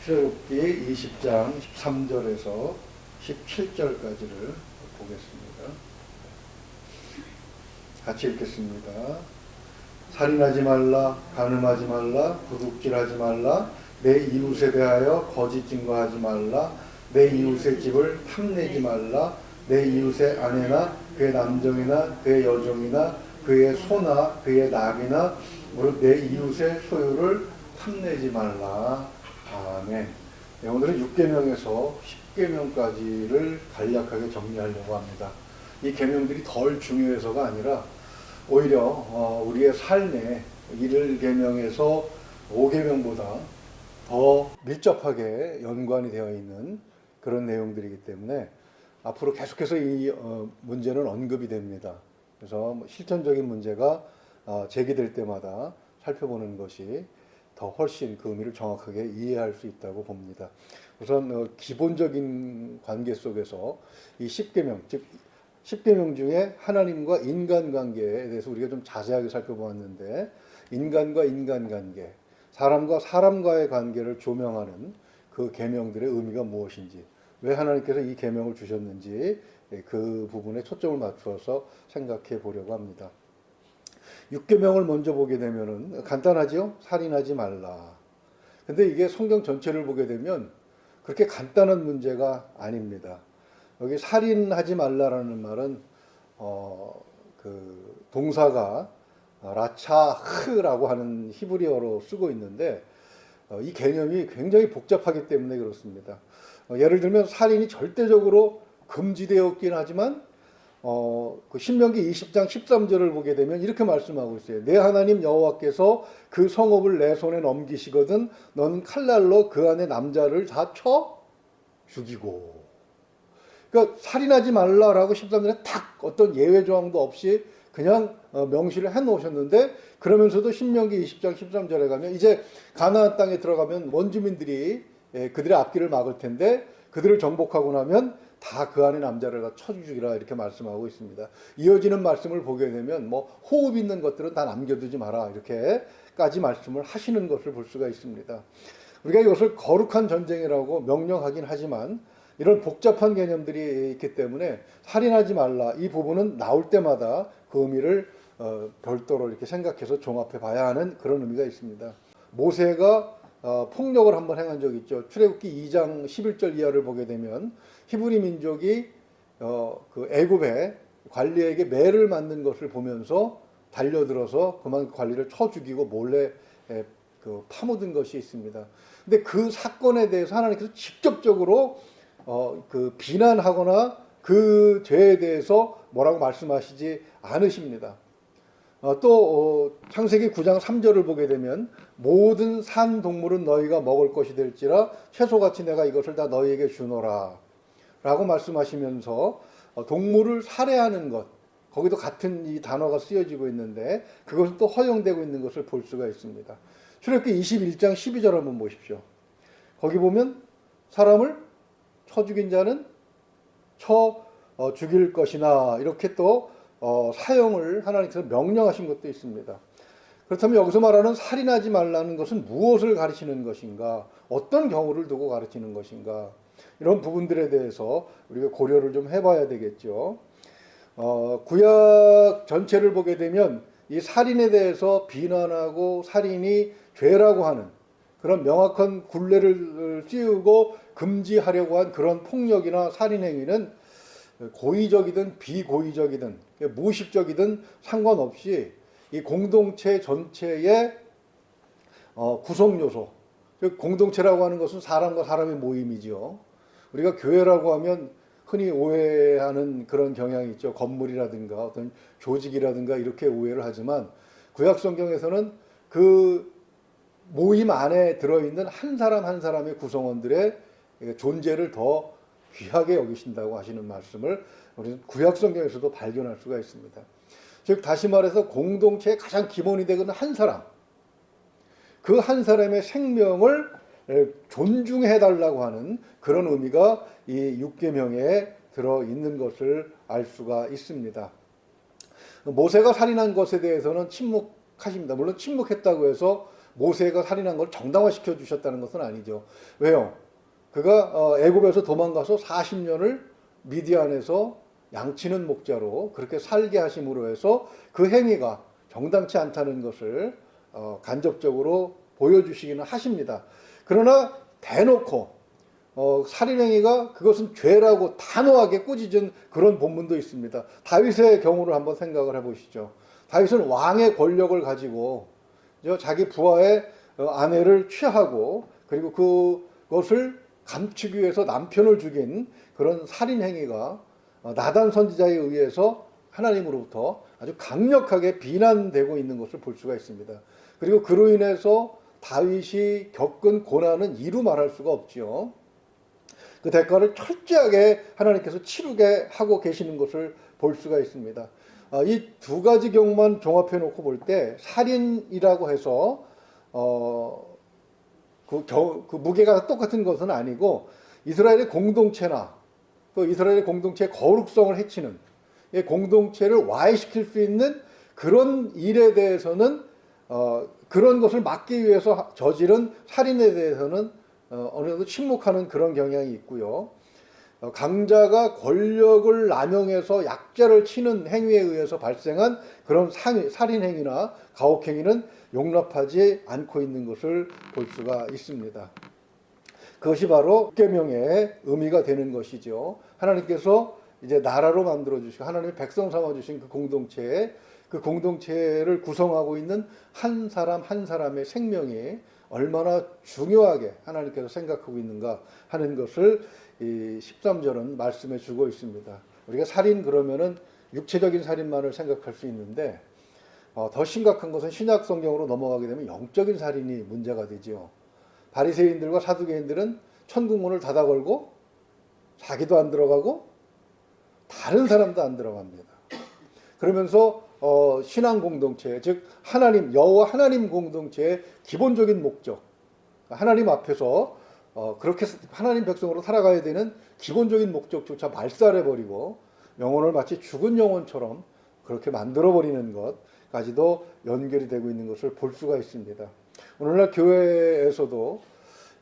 출애굽기 20장 13절에서 17절까지를 보겠습니다. 같이 읽겠습니다. 살인하지 말라, 간음하지 말라, 도둑질하지 말라, 내 이웃에 대하여 거짓 증거하지 말라, 내 이웃의 집을 탐내지 말라, 내 이웃의 아내나 그의 남종이나 그의 여종이나 그의 소나 그의 낙이나 무릇 내 이웃의 소유를 탐내지 말라. 아멘. 네, 오늘은 6계명에서 10계명까지를 간략하게 정리하려고 합니다. 이 계명들이 덜 중요해서가 아니라 오히려 우리의 삶에 1계명에서 5계명보다 더 밀접하게 연관이 되어 있는 그런 내용들이기 때문에 앞으로 계속해서 이 문제는 언급이 됩니다. 그래서 실천적인 문제가 제기될 때마다 살펴보는 것이 더 훨씬 그 의미를 정확하게 이해할 수 있다고 봅니다. 우선 기본적인 관계 속에서 이 10계명, 즉 10계명 중에 하나님과 인간관계에 대해서 우리가 좀 자세하게 살펴보았는데, 인간과 인간관계, 사람과 사람과의 관계를 조명하는 그 계명들의 의미가 무엇인지, 왜 하나님께서 이 계명을 주셨는지 그 부분에 초점을 맞추어서 생각해 보려고 합니다. 6계명을 먼저 보게 되면은 간단하죠? 살인하지 말라. 근데 이게 성경 전체를 보게 되면 그렇게 간단한 문제가 아닙니다. 여기 살인하지 말라라는 말은 그 동사가 라차흐라고 하는 히브리어로 쓰고 있는데 이 개념이 굉장히 복잡하기 때문에 그렇습니다. 예를 들면 살인이 절대적으로 금지되었긴 하지만 그 신명기 20장 13절을 보게 되면 이렇게 말씀하고 있어요. 내 하나님 여호와께서 그 성읍을 내 손에 넘기시거든 너는 칼날로 그 안에 남자를 다 쳐 죽이고. 그러니까 살인하지 말라라고 13절에 딱 어떤 예외 조항도 없이 그냥 명시를 해 놓으셨는데, 그러면서도 신명기 20장 13절에 가면 이제 가나안 땅에 들어가면 원주민들이 그들의 앞길을 막을 텐데 그들을 정복하고 나면 다 그 안에 남자를 다 쳐 죽이라 이렇게 말씀하고 있습니다. 이어지는 말씀을 보게 되면 뭐 호흡 있는 것들은 다 남겨두지 마라 이렇게까지 말씀을 하시는 것을 볼 수가 있습니다. 우리가 이것을 거룩한 전쟁이라고 명령하긴 하지만 이런 복잡한 개념들이 있기 때문에 살인하지 말라 이 부분은 나올 때마다 그 의미를 별도로 이렇게 생각해서 종합해 봐야 하는 그런 의미가 있습니다. 모세가 폭력을 한번 행한 적이 있죠. 출애굽기 2장 11절 이하를 보게 되면 히브리 민족이 그 애굽의 관리에게 매를 맞는 것을 보면서 달려들어서 그만 관리를 쳐 죽이고 몰래 그 파묻은 것이 있습니다. 근데 그 사건에 대해서 하나님께서 직접적으로 그 비난하거나 그 죄에 대해서 뭐라고 말씀하시지 않으십니다. 또 창세기 9장 3절을 보게 되면 모든 산 동물은 너희가 먹을 것이 될지라 채소같이 내가 이것을 다 너희에게 주노라 라고 말씀하시면서 동물을 살해하는 것, 거기도 같은 이 단어가 쓰여지고 있는데 그것은 또 허용되고 있는 것을 볼 수가 있습니다. 출애굽기 21장 12절 한번 보십시오. 거기 보면 사람을 쳐 죽인 자는 쳐 죽일 것이나 이렇게 또 사형을 하나님께서 명령하신 것도 있습니다. 그렇다면 여기서 말하는 살인하지 말라는 것은 무엇을 가르치는 것인가? 어떤 경우를 두고 가르치는 것인가? 이런 부분들에 대해서 우리가 고려를 좀 해봐야 되겠죠. 구약 전체를 보게 되면 이 살인에 대해서 비난하고 살인이 죄라고 하는 그런 명확한 굴레를 씌우고 금지하려고 한 그런 폭력이나 살인 행위는 고의적이든 비고의적이든 무의식적이든 상관없이 이 공동체 전체의 구성 요소, 공동체라고 하는 것은 사람과 사람의 모임이죠. 우리가 교회라고 하면 흔히 오해하는 그런 경향이 있죠. 건물이라든가 어떤 조직이라든가 이렇게 오해를 하지만 구약 성경에서는 그 모임 안에 들어있는 한 사람 한 사람의 구성원들의 존재를 더 귀하게 여기신다고 하시는 말씀을 우리는 구약 성경에서도 발견할 수가 있습니다. 즉 다시 말해서 공동체의 가장 기본이 되는 한 사람, 그 한 사람의 생명을 존중해 달라고 하는 그런 의미가 이 6계명에 들어있는 것을 알 수가 있습니다. 모세가 살인한 것에 대해서는 침묵하십니다. 물론 침묵했다고 해서 모세가 살인한 걸 정당화시켜 주셨다는 것은 아니죠. 왜요? 그가 애굽에서 도망가서 40년을 미디안에서 양치는 목자로 그렇게 살게 하심으로 해서 그 행위가 정당치 않다는 것을 간접적으로 보여주시기는 하십니다. 그러나 대놓고 살인행위가 그것은 죄라고 단호하게 꾸짖은 그런 본문도 있습니다. 다윗의 경우를 한번 생각을 해보시죠. 다윗은 왕의 권력을 가지고 자기 부하의 아내를 취하고 그리고 그것을 감추기 위해서 남편을 죽인 그런 살인행위가 나단 선지자에 의해서 하나님으로부터 아주 강력하게 비난되고 있는 것을 볼 수가 있습니다. 그리고 그로 인해서 다윗이 겪은 고난은 이루 말할 수가 없지요. 그 대가를 철저하게 하나님께서 치르게 하고 계시는 것을 볼 수가 있습니다. 이 두 가지 경우만 종합해 놓고 볼 때 살인이라고 해서 그 무게가 똑같은 것은 아니고 이스라엘의 공동체나 또 이스라엘의 공동체의 거룩성을 해치는 공동체를 와해시킬 수 있는 그런 일에 대해서는 그런 것을 막기 위해서 저지른 살인에 대해서는 어느 정도 침묵하는 그런 경향이 있고요. 강자가 권력을 남용해서 약자를 치는 행위에 의해서 발생한 그런 살인행위나 가혹행위는 용납하지 않고 있는 것을 볼 수가 있습니다. 그것이 바로 계명의 의미가 되는 것이죠. 하나님께서 이제 나라로 만들어 주시고 하나님의 백성 삼아 주신 그 공동체를 구성하고 있는 한 사람 한 사람의 생명이 얼마나 중요하게 하나님께서 생각하고 있는가 하는 것을 이 13절은 말씀해 주고 있습니다. 우리가 살인 그러면은 육체적인 살인만을 생각할 수 있는데 더 심각한 것은 신약 성경으로 넘어가게 되면 영적인 살인이 문제가 되죠. 바리새인들과 사두개인들은 천국문을 닫아 걸고 자기도 안 들어가고 다른 사람도 안 들어갑니다. 그러면서 신앙 공동체, 즉 하나님 여호와 하나님 공동체의 기본적인 목적, 하나님 앞에서 그렇게 하나님 백성으로 살아가야 되는 기본적인 목적조차 말살해 버리고 영혼을 마치 죽은 영혼처럼 그렇게 만들어 버리는 것까지도 연결이 되고 있는 것을 볼 수가 있습니다. 오늘날 교회에서도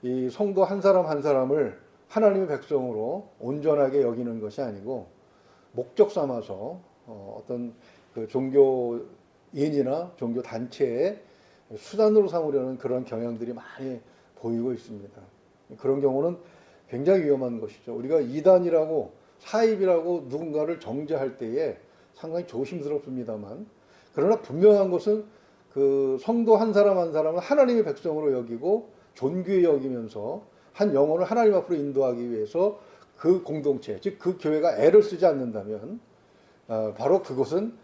이 성도 한 사람 한 사람을 하나님의 백성으로 온전하게 여기는 것이 아니고 목적 삼아서 어떤 그 종교인이나 종교 단체의 수단으로 삼으려는 그런 경향들이 많이 보이고 있습니다. 그런 경우는 굉장히 위험한 것이죠. 우리가 이단이라고 사입이라고 누군가를 정죄할 때에 상당히 조심스럽습니다만, 그러나 분명한 것은 그 성도 한 사람 한 사람은 하나님의 백성으로 여기고 존귀히 여기면서 한 영혼을 하나님 앞으로 인도하기 위해서 그 공동체, 즉 그 교회가 애를 쓰지 않는다면 바로 그것은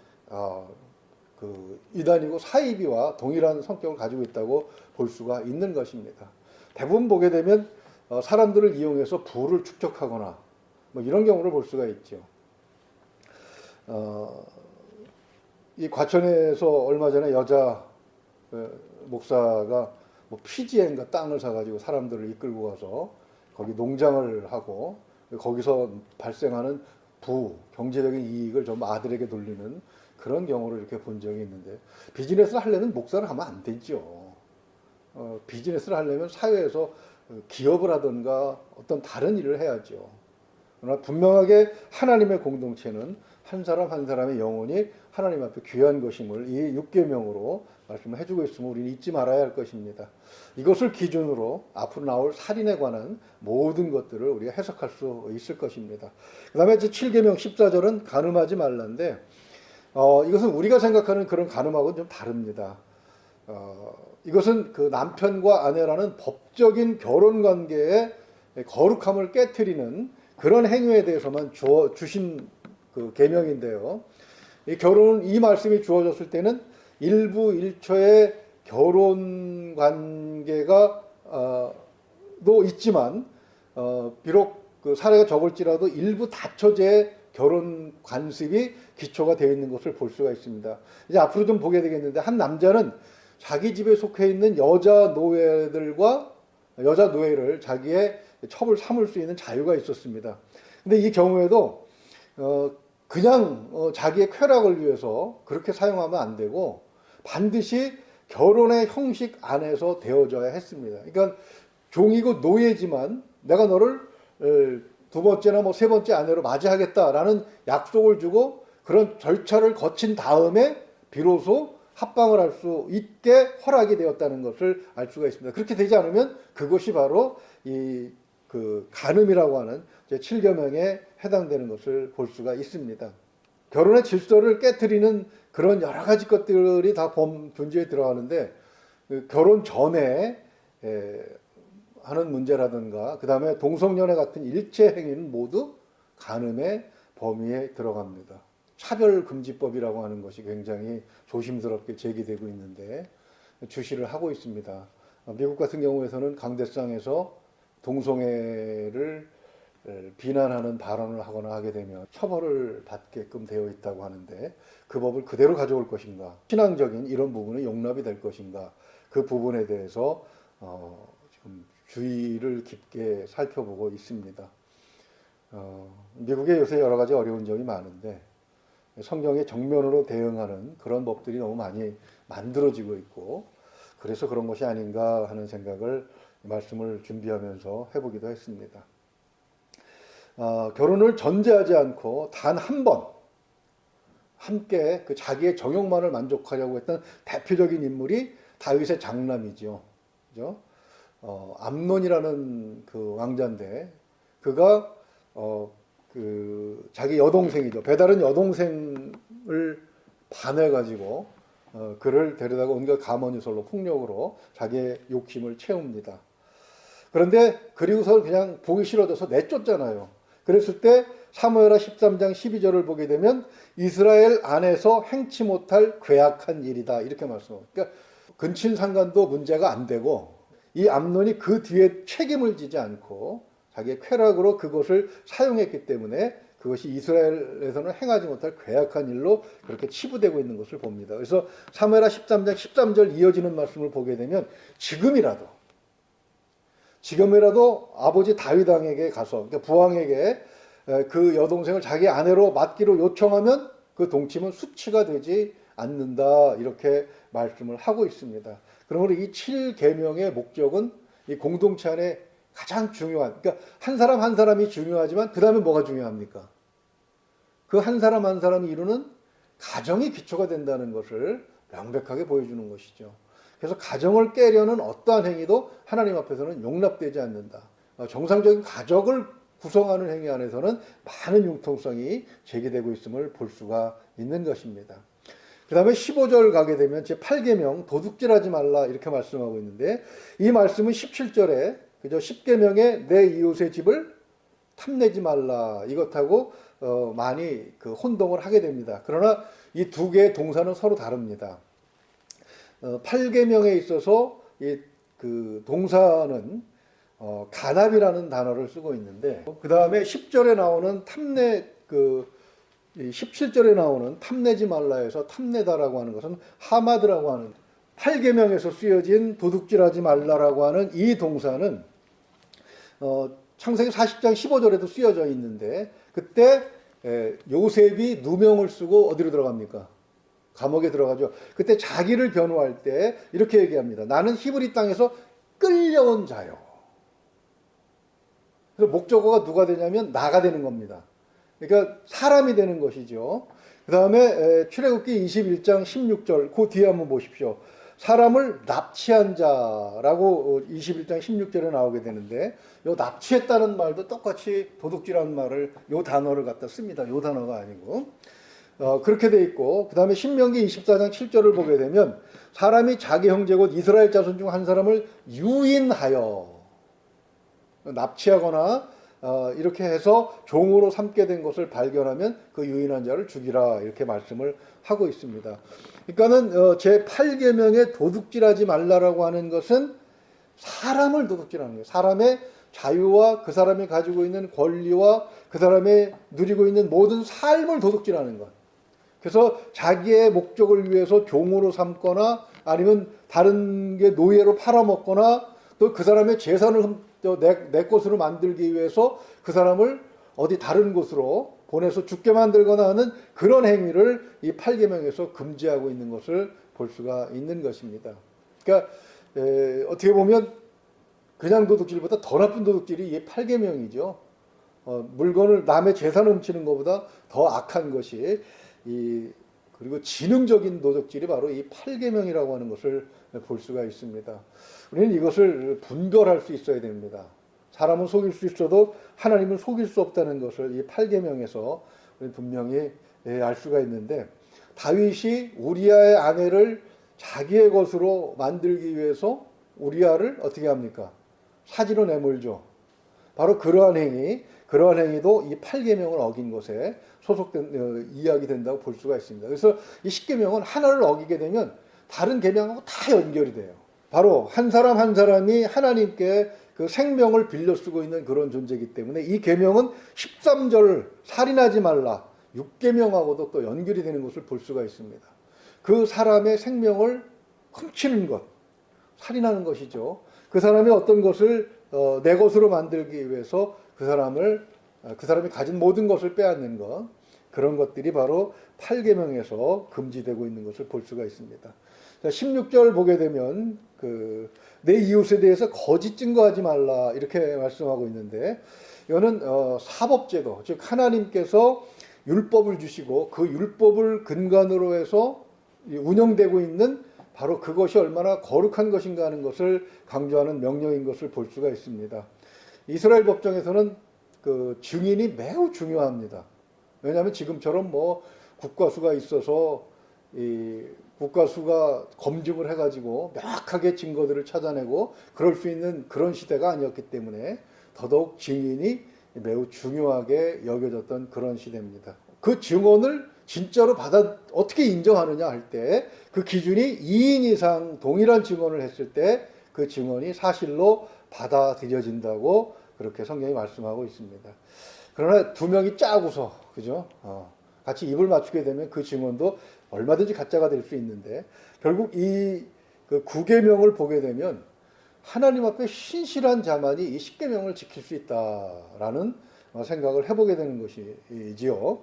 그 이단이고 사이비와 동일한 성격을 가지고 있다고 볼 수가 있는 것입니다. 대부분 보게 되면 사람들을 이용해서 부를 축적하거나 뭐 이런 경우를 볼 수가 있죠. 이 과천에서 얼마 전에 여자 목사가 뭐 피지엔가 땅을 사가지고 사람들을 이끌고 가서 거기 농장을 하고 거기서 발생하는 경제적인 이익을 좀 아들에게 돌리는 그런 경우를 이렇게 본 적이 있는데, 비즈니스를 하려면 목사를 하면 안 되죠. 비즈니스를 하려면 사회에서 기업을 하든가 어떤 다른 일을 해야죠. 그러나 분명하게 하나님의 공동체는 한 사람 한 사람의 영혼이 하나님 앞에 귀한 것임을 이 육계명으로 말씀을 해주고 있음을 우리는 잊지 말아야 할 것입니다. 이것을 기준으로 앞으로 나올 살인에 관한 모든 것들을 우리가 해석할 수 있을 것입니다. 그 다음에 7계명 14절은 간음하지 말라인데 이것은 우리가 생각하는 그런 간음하고는 좀 다릅니다. 이것은 그 남편과 아내라는 법적인 결혼 관계의 거룩함을 깨트리는 그런 행위에 대해서만 주신 그 계명인데요. 이 말씀이 주어졌을 때는 일부 일초의 결혼 관계가 도 있지만 비록 그 사례가 적을지라도 일부 다처제의 결혼 관습이 기초가 되어 있는 것을 볼 수가 있습니다. 이제 앞으로 좀 보게 되겠는데, 한 남자는 자기 집에 속해 있는 여자 노예를 자기의 첩을 삼을 수 있는 자유가 있었습니다. 근데 이 경우에도 그냥 자기의 쾌락을 위해서 그렇게 사용하면 안 되고 반드시 결혼의 형식 안에서 되어져야 했습니다. 그러니까 종이고 노예지만 내가 너를 두 번째나 뭐 세 번째 아내로 맞이하겠다라는 약속을 주고 그런 절차를 거친 다음에 비로소 합방을 할 수 있게 허락이 되었다는 것을 알 수가 있습니다. 그렇게 되지 않으면 그것이 바로 이 그 간음이라고 하는 제7계명에 해당되는 것을 볼 수가 있습니다. 결혼의 질서를 깨트리는 그런 여러 가지 것들이 다 범 존재에 들어가는데 결혼 전에 하는 문제라든가 그 다음에 동성연애 같은 일체 행위는 모두 간음의 범위에 들어갑니다. 차별금지법이라고 하는 것이 굉장히 조심스럽게 제기되고 있는데 주시를 하고 있습니다. 미국 같은 경우에서는 강대상에서 동성애를 비난하는 발언을 하거나 하게 되면 처벌을 받게끔 되어 있다고 하는데 그 법을 그대로 가져올 것인가, 신앙적인 이런 부분은 용납이 될 것인가, 그 부분에 대해서 지금 주의를 깊게 살펴보고 있습니다. 미국에 요새 여러 가지 어려운 점이 많은데 성경에 정면으로 대응하는 그런 법들이 너무 많이 만들어지고 있고 그래서 그런 것이 아닌가 하는 생각을 말씀을 준비하면서 해보기도 했습니다. 결혼을 전제하지 않고 단 한 번 함께 그 자기의 정욕만을 만족하려고 했던 대표적인 인물이 다윗의 장남이죠. 그죠? 암논이라는 그 왕자인데 그가 그 자기 여동생이죠. 배다른 여동생을 반해가지고 그를 데려다가 온갖 가모니설로 폭력으로 자기의 욕심을 채웁니다. 그런데 그리고서 그냥 보기 싫어져서 내쫓잖아요. 그랬을 때 사무엘하 13장 12절을 보게 되면 이스라엘 안에서 행치 못할 괴악한 일이다 이렇게 말씀합니다. 그러니까 근친상간도 문제가 안 되고 이 암논이 그 뒤에 책임을 지지 않고 자기의 쾌락으로 그것을 사용했기 때문에 그것이 이스라엘에서는 행하지 못할 괴악한 일로 그렇게 치부되고 있는 것을 봅니다. 그래서 사무엘하 13장 13절 이어지는 말씀을 보게 되면 지금이라도 아버지 다윗 왕에게 가서 그러니까 부왕에게 그 여동생을 자기 아내로 맡기로 요청하면 그 동침은 수치가 되지 않는다 이렇게 말씀을 하고 있습니다. 그러므로 이 7계명의 목적은 이 공동체 안에 가장 중요한 그러니까 한 사람 한 사람이 중요하지만 그 다음에 뭐가 중요합니까? 그 한 사람 한 사람이 이루는 가정이 기초가 된다는 것을 명백하게 보여주는 것이죠. 그래서 가정을 깨려는 어떠한 행위도 하나님 앞에서는 용납되지 않는다. 정상적인 가족을 구성하는 행위 안에서는 많은 융통성이 제기되고 있음을 볼 수가 있는 것입니다. 그 다음에 15절 가게 되면 제8계명 도둑질하지 말라 이렇게 말씀하고 있는데 이 말씀은 17절에 그죠? 10계명에 내 이웃의 집을 탐내지 말라 이것하고 많이 그 혼동을 하게 됩니다. 그러나 이 두 개의 동사는 서로 다릅니다. 8계명에 있어서 이 그 동사는 간압이라는 단어를 쓰고 있는데 그 다음에 10절에 나오는 탐내 17절에 나오는 탐내지 말라에서 탐내다라고 하는 것은 하마드라고 하는 8계명에서 쓰여진 도둑질하지 말라라고 하는 이 동사는 창세기 40장 15절에도 쓰여져 있는데 그때 요셉이 누명을 쓰고 어디로 들어갑니까? 감옥에 들어가죠. 그때 자기를 변호할 때 이렇게 얘기합니다. 나는 히브리 땅에서 끌려온 자요. 그래서 목적어가 누가 되냐면 나가 되는 겁니다. 그러니까 사람이 되는 것이죠. 그 다음에 출애굽기 21장 16절 그 뒤에 한번 보십시오. 사람을 납치한 자라고 21장 16절에 나오게 되는데 요 납치했다는 말도 똑같이 도둑질하는 말을 요 단어를 갖다 씁니다. 요 단어가 아니고 그렇게 돼 있고 그 다음에 신명기 24장 7절을 보게 되면 사람이 자기 형제 곧 이스라엘 자손 중 한 사람을 유인하여 납치하거나 이렇게 해서 종으로 삼게 된 것을 발견하면 그 유인한 자를 죽이라 이렇게 말씀을 하고 있습니다. 그러니까는 제8계명에 도둑질하지 말라라고 하는 것은 사람을 도둑질하는 거예요. 사람의 자유와 그 사람이 가지고 있는 권리와 그 사람이 누리고 있는 모든 삶을 도둑질하는 것. 그래서 자기의 목적을 위해서 종으로 삼거나 아니면 다른 게 노예로 팔아먹거나 또 그 사람의 재산을 내 것으로 만들기 위해서 그 사람을 어디 다른 곳으로 보내서 죽게 만들거나 하는 그런 행위를 이 8계명에서 금지하고 있는 것을 볼 수가 있는 것입니다. 그러니까 어떻게 보면 그냥 도둑질보다 더 나쁜 도둑질이 이 8계명이죠. 물건을 남의 재산을 훔치는 것보다 더 악한 것이 그리고 지능적인 도둑질이 바로 이 8계명이라고 하는 것을 볼 수가 있습니다. 우리는 이것을 분별할 수 있어야 됩니다. 사람은 속일 수 있어도 하나님은 속일 수 없다는 것을 이 8계명에서 분명히 알 수가 있는데, 다윗이 우리아의 아내를 자기의 것으로 만들기 위해서 우리아를 어떻게 합니까? 사지로 내몰죠. 바로 그러한 행위도 이 8계명을 어긴 것에 소속된 이야기 된다고 볼 수가 있습니다. 그래서 이 10계명은 하나를 어기게 되면 다른 계명하고 다 연결이 돼요. 바로 한 사람 한 사람이 하나님께 그 생명을 빌려 쓰고 있는 그런 존재이기 때문에 이 계명은 13절 살인하지 말라 6계명하고도 또 연결이 되는 것을 볼 수가 있습니다. 그 사람의 생명을 훔치는 것, 살인하는 것이죠. 그 사람이 어떤 것을 내 것으로 만들기 위해서 그 사람이 가진 모든 것을 빼앗는 것, 그런 것들이 바로 8계명에서 금지되고 있는 것을 볼 수가 있습니다. 16절 보게 되면 내 이웃에 대해서 거짓 증거하지 말라 이렇게 말씀하고 있는데, 이거는 사법제도, 즉 하나님께서 율법을 주시고 그 율법을 근간으로 해서 운영되고 있는 바로 그것이 얼마나 거룩한 것인가 하는 것을 강조하는 명령인 것을 볼 수가 있습니다. 이스라엘 법정에서는 그 증인이 매우 중요합니다. 왜냐하면 지금처럼 뭐 국과수가 있어서 이 국과수가 검증을 해가지고 명확하게 증거들을 찾아내고 그럴 수 있는 그런 시대가 아니었기 때문에 더더욱 증인이 매우 중요하게 여겨졌던 그런 시대입니다. 그 증언을 진짜로 어떻게 인정하느냐 할 때 그 기준이 2인 이상 동일한 증언을 했을 때 그 증언이 사실로 받아들여진다고 그렇게 성경이 말씀하고 있습니다. 그러나 두 명이 짜고서 그죠? 같이 입을 맞추게 되면 그 증언도 얼마든지 가짜가 될 수 있는데, 결국 그 9계명을 보게 되면 하나님 앞에 신실한 자만이 이 10계명을 지킬 수 있다라는 생각을 해보게 되는 것이지요.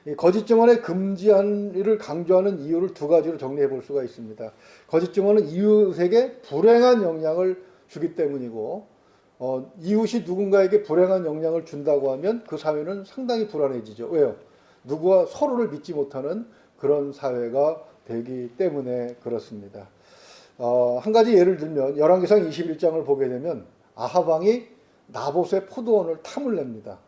이 거짓 증언의 금지를 강조하는 이유를 두 가지로 정리해 볼 수가 있습니다. 거짓 증언은 이웃에게 불행한 영향을 주기 때문이고, 이웃이 누군가에게 불행한 영향을 준다고 하면 그 사회는 상당히 불안해지죠. 왜요? 누구와 서로를 믿지 못하는 그런 사회가 되기 때문에 그렇습니다. 한 가지 예를 들면 열왕기상 21장을 보게 되면 아합 왕이 나봇의 포도원을 탐을 냅니다.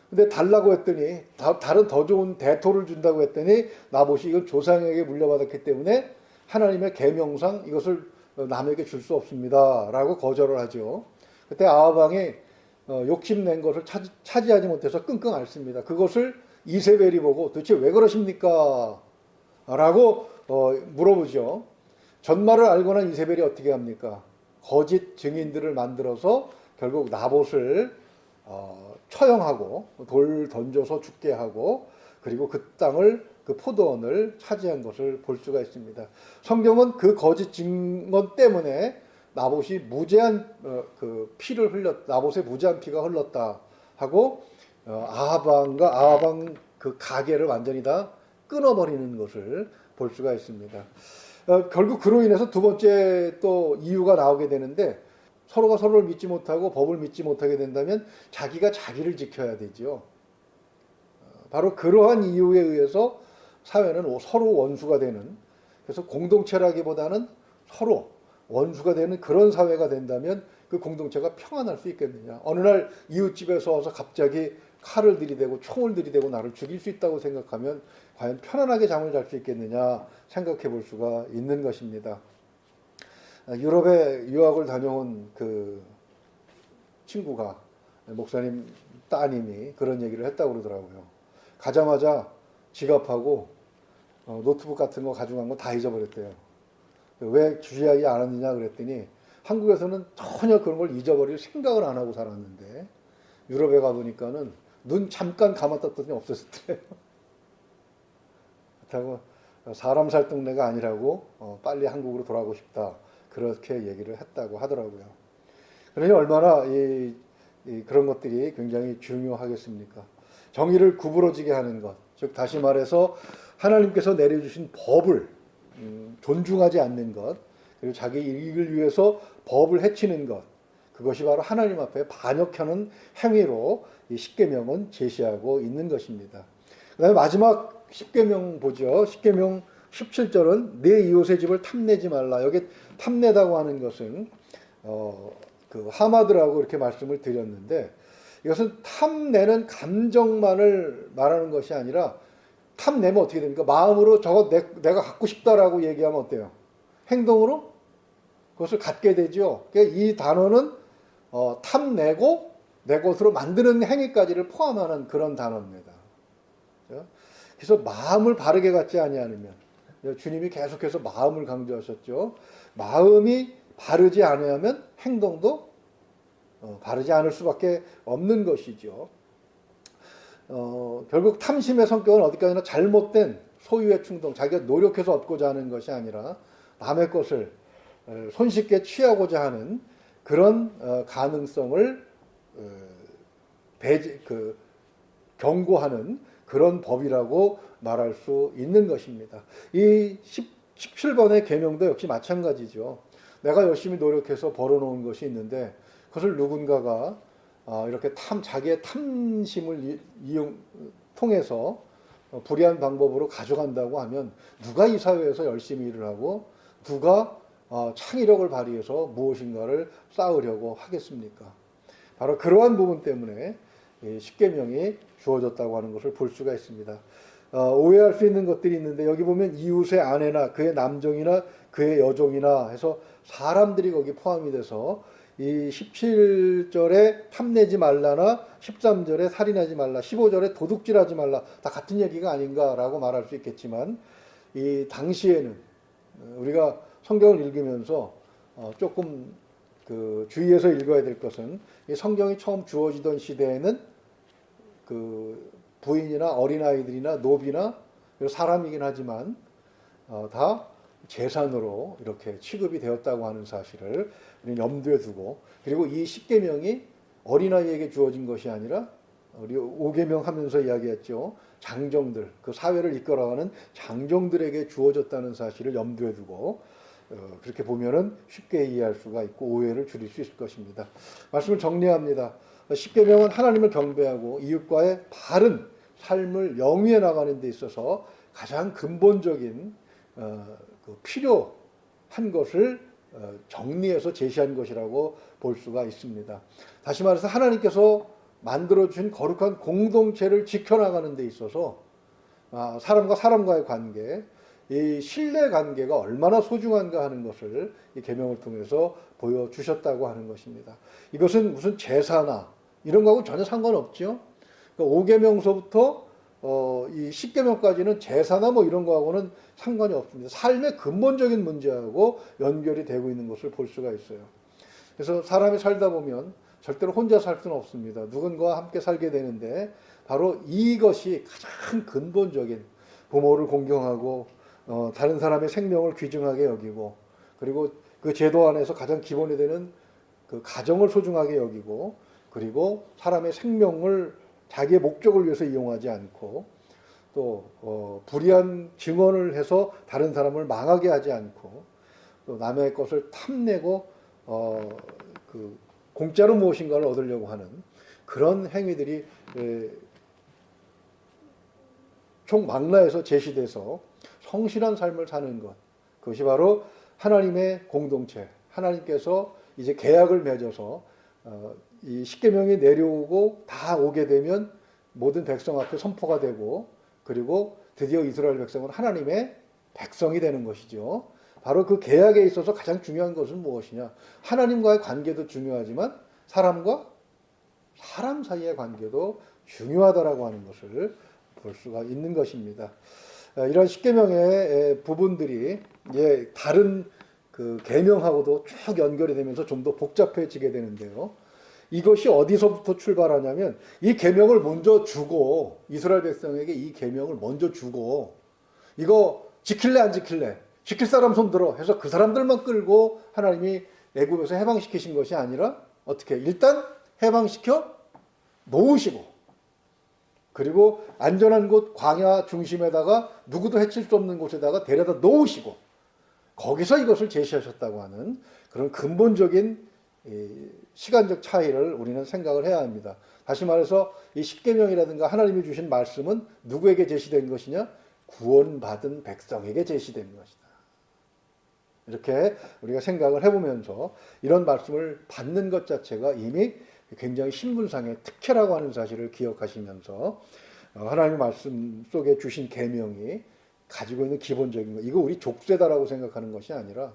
근데 달라고 했더니 다른 더 좋은 대토를 준다고 했더니 나봇이 이건 조상에게 물려받았기 때문에 하나님의 계명상 이것을 남에게 줄 수 없습니다 라고 거절을 하죠. 그때 아합 왕이 욕심낸 것을 차지하지 못해서 끙끙 앓습니다. 그것을 이세벨이 보고 도대체 왜 그러십니까? 라고 물어보죠. 전말을 알고 난 이세벨이 어떻게 합니까? 거짓 증인들을 만들어서 결국 나봇을 처형하고 돌 던져서 죽게 하고, 그리고 그 땅을, 그 포도원을 차지한 것을 볼 수가 있습니다. 성경은 그 거짓 증언 때문에 나봇이 무죄한 나봇의 무죄한 피가 흘렀다 하고 아합 왕 그 가계를 완전히 다 끊어버리는 것을 볼 수가 있습니다. 결국 그로 인해서 두 번째 또 이유가 나오게 되는데, 서로가 서로를 믿지 못하고 법을 믿지 못하게 된다면 자기가 자기를 지켜야 되죠. 바로 그러한 이유에 의해서 사회는 서로 원수가 되는, 그래서 공동체라기보다는 서로 원수가 되는 그런 사회가 된다면 그 공동체가 평안할 수 있겠느냐. 어느 날 이웃집에서 와서 갑자기 칼을 들이대고 총을 들이대고 나를 죽일 수 있다고 생각하면 과연 편안하게 잠을 잘 수 있겠느냐 생각해 볼 수가 있는 것입니다. 유럽에 유학을 다녀온 그 친구가, 목사님 따님이 그런 얘기를 했다고 그러더라고요. 가자마자 지갑하고 노트북 같은 거 가져간 거 다 잊어버렸대요. 왜 주의하지 않았느냐 그랬더니 한국에서는 전혀 그런 걸 잊어버릴 생각을 안 하고 살았는데 유럽에 가보니까는 눈 잠깐 감았더니 없었대요. 그렇다고 사람 살 동네가 아니라고 빨리 한국으로 돌아가고 싶다 그렇게 얘기를 했다고 하더라고요. 그러니 얼마나 그런 것들이 굉장히 중요하겠습니까? 정의를 구부러지게 하는 것, 즉 다시 말해서 하나님께서 내려주신 법을 존중하지 않는 것, 그리고 자기 이익을 위해서 법을 해치는 것, 그것이 바로 하나님 앞에 반역하는 행위로 이 십계명은 제시하고 있는 것입니다. 그다음에 마지막 십계명 보죠. 십계명 17절은 내 이웃의 집을 탐내지 말라. 여기 탐내다고 하는 것은 그 하마드라고 이렇게 말씀을 드렸는데, 이것은 탐내는 감정만을 말하는 것이 아니라, 탐내면 어떻게 됩니까? 마음으로 저거 내가 갖고 싶다라고 얘기하면 어때요? 행동으로 그것을 갖게 되죠. 그러니까 이 단어는 탐내고 내 것으로 만드는 행위까지를 포함하는 그런 단어입니다. 그래서 마음을 바르게 갖지 아니하면, 주님이 계속해서 마음을 강조하셨죠. 마음이 바르지 않으면 행동도 바르지 않을 수밖에 없는 것이죠. 결국 탐심의 성격은 어디까지나 잘못된 소유의 충동, 자기가 노력해서 얻고자 하는 것이 아니라 남의 것을 손쉽게 취하고자 하는 그런 가능성을 경고하는 그런 법이라고 말할 수 있는 것입니다. 이 17번의 계명도 역시 마찬가지죠. 내가 열심히 노력해서 벌어놓은 것이 있는데 그것을 누군가가 이렇게 자기의 탐심을 통해서 불의한 방법으로 가져간다고 하면, 누가 이 사회에서 열심히 일을 하고 누가 창의력을 발휘해서 무엇인가를 쌓으려고 하겠습니까? 바로 그러한 부분 때문에 십계명이 주어졌다고 하는 것을 볼 수가 있습니다. 오해할 수 있는 것들이 있는데, 여기 보면 이웃의 아내나 그의 남종이나 그의 여종이나 해서 사람들이 거기 포함이 돼서 이 17절에 탐내지 말라나 13절에 살인하지 말라, 15절에 도둑질하지 말라, 다 같은 얘기가 아닌가라고 말할 수 있겠지만, 이 당시에는 우리가 성경을 읽으면서 조금 주의해서 읽어야 될 것은, 이 성경이 처음 주어지던 시대에는 그 부인이나 어린아이들이나 노비나 사람이긴 하지만 다 재산으로 이렇게 취급이 되었다고 하는 사실을 우리는 염두에 두고, 그리고 이 십계명이 어린아이에게 주어진 것이 아니라 우리 5계명 하면서 이야기했죠. 장정들, 그 사회를 이끌어가는 장정들에게 주어졌다는 사실을 염두에 두고 그렇게 보면은 쉽게 이해할 수가 있고 오해를 줄일 수 있을 것입니다. 말씀을 정리합니다. 십계명은 하나님을 경배하고 이웃과의 바른 삶을 영위해 나가는 데 있어서 가장 근본적인 필요한 것을 정리해서 제시한 것이라고 볼 수가 있습니다. 다시 말해서 하나님께서 만들어주신 거룩한 공동체를 지켜나가는 데 있어서 사람과 사람과의 관계, 이 신뢰 관계가 얼마나 소중한가 하는 것을 이 계명을 통해서 보여주셨다고 하는 것입니다. 이것은 무슨 제사나 이런 거하고 전혀 상관없죠. 그러니까 5계명서부터 이 10계명까지는 제사나 뭐 이런 거하고는 상관이 없습니다. 삶의 근본적인 문제하고 연결이 되고 있는 것을 볼 수가 있어요. 그래서 사람이 살다 보면 절대로 혼자 살 수는 없습니다. 누군가와 함께 살게 되는데, 바로 이것이 가장 근본적인, 부모를 공경하고 다른 사람의 생명을 귀중하게 여기고, 그리고 그 제도 안에서 가장 기본이 되는 그 가정을 소중하게 여기고, 그리고 사람의 생명을 자기의 목적을 위해서 이용하지 않고, 또 불의한 증언을 해서 다른 사람을 망하게 하지 않고, 또 남의 것을 탐내고 공짜로 무엇인가를 얻으려고 하는 그런 행위들이 총망라에서 제시돼서 성실한 삶을 사는 것, 그것이 바로 하나님의 공동체, 하나님께서 이제 계약을 맺어서 이 십계명이 내려오고 다 오게 되면 모든 백성 앞에 선포가 되고, 그리고 드디어 이스라엘 백성은 하나님의 백성이 되는 것이죠. 바로 그 계약에 있어서 가장 중요한 것은 무엇이냐? 하나님과의 관계도 중요하지만 사람과 사람 사이의 관계도 중요하다라고 하는 것을 볼 수가 있는 것입니다. 이런 십계명의 부분들이 다른 그 계명하고도 쭉 연결이 되면서 좀 더 복잡해지게 되는데요. 이것이 어디서부터 출발하냐면, 이 계명을 먼저 주고, 이스라엘 백성에게 이 계명을 먼저 주고, 이거 지킬래 안 지킬래? 지킬 사람 손 들어 해서 그 사람들만 끌고 하나님이 애굽에서 해방시키신 것이 아니라, 어떻게 일단 해방시켜 놓으시고, 그리고 안전한 곳 광야 중심에다가 누구도 해칠 수 없는 곳에다가 데려다 놓으시고, 거기서 이것을 제시하셨다고 하는 그런 근본적인 시간적 차이를 우리는 생각을 해야 합니다. 다시 말해서 이 십계명이라든가 하나님이 주신 말씀은 누구에게 제시된 것이냐? 구원받은 백성에게 제시된 것이다. 이렇게 우리가 생각을 해보면서 이런 말씀을 받는 것 자체가 이미 굉장히 신분상의 특혜라고 하는 사실을 기억하시면서 하나님의 말씀 속에 주신 계명이 가지고 있는 기본적인 것, 이거 우리 족쇄다라고 생각하는 것이 아니라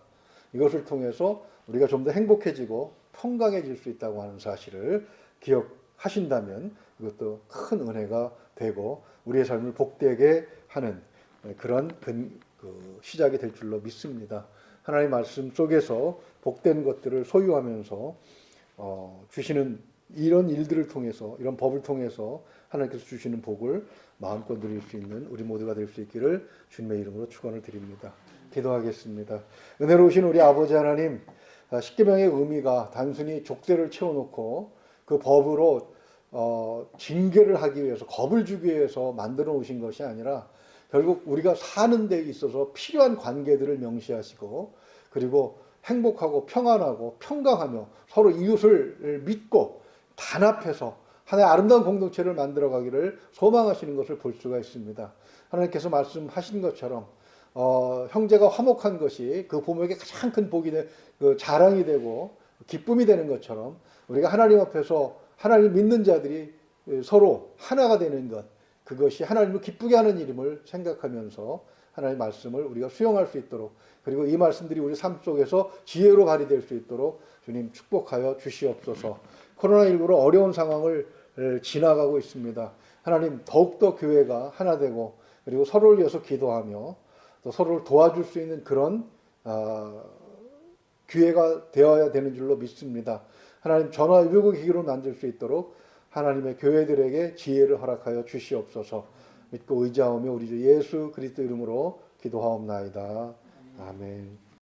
이것을 통해서 우리가 좀 더 행복해지고 평강해질 수 있다고 하는 사실을 기억하신다면 이것도 큰 은혜가 되고 우리의 삶을 복되게 하는 그런 시작이 될 줄로 믿습니다. 하나님의 말씀 속에서 복된 것들을 소유하면서 주시는 이런 일들을 통해서, 이런 법을 통해서 하나님께서 주시는 복을 마음껏 누릴 수 있는 우리 모두가 될 수 있기를 주님의 이름으로 축원을 드립니다. 기도하겠습니다. 은혜로우신 우리 아버지 하나님, 십계명의 의미가 단순히 족쇄를 채워놓고 그 법으로 징계를 하기 위해서, 겁을 주기 위해서 만들어 놓으신 것이 아니라 결국 우리가 사는 데 있어서 필요한 관계들을 명시하시고, 그리고 행복하고 평안하고 평강하며 서로 이웃을 믿고 단합해서 하나의 아름다운 공동체를 만들어 가기를 소망하시는 것을 볼 수가 있습니다. 하나님께서 말씀하신 것처럼 형제가 화목한 것이 그 부모에게 가장 큰 복이 자랑이 되고 기쁨이 되는 것처럼 우리가 하나님 앞에서 하나님을 믿는 자들이 서로 하나가 되는 것, 그것이 하나님을 기쁘게 하는 일임을 생각하면서 하나님의 말씀을 우리가 수용할 수 있도록, 그리고 이 말씀들이 우리 삶 속에서 지혜로 발휘될 수 있도록 주님 축복하여 주시옵소서. 코로나19로 어려운 상황을 지나가고 있습니다. 하나님, 더욱더 교회가 하나 되고 그리고 서로를 위해서 기도하며 또 서로를 도와줄 수 있는 그런 기회가 되어야 되는 줄로 믿습니다. 하나님, 전화위복의 기회로 만들 수 있도록 하나님의 교회들에게 지혜를 허락하여 주시옵소서. 믿고 의지하오며 우리 주 예수 그리스도 이름으로 기도하옵나이다. 아멘.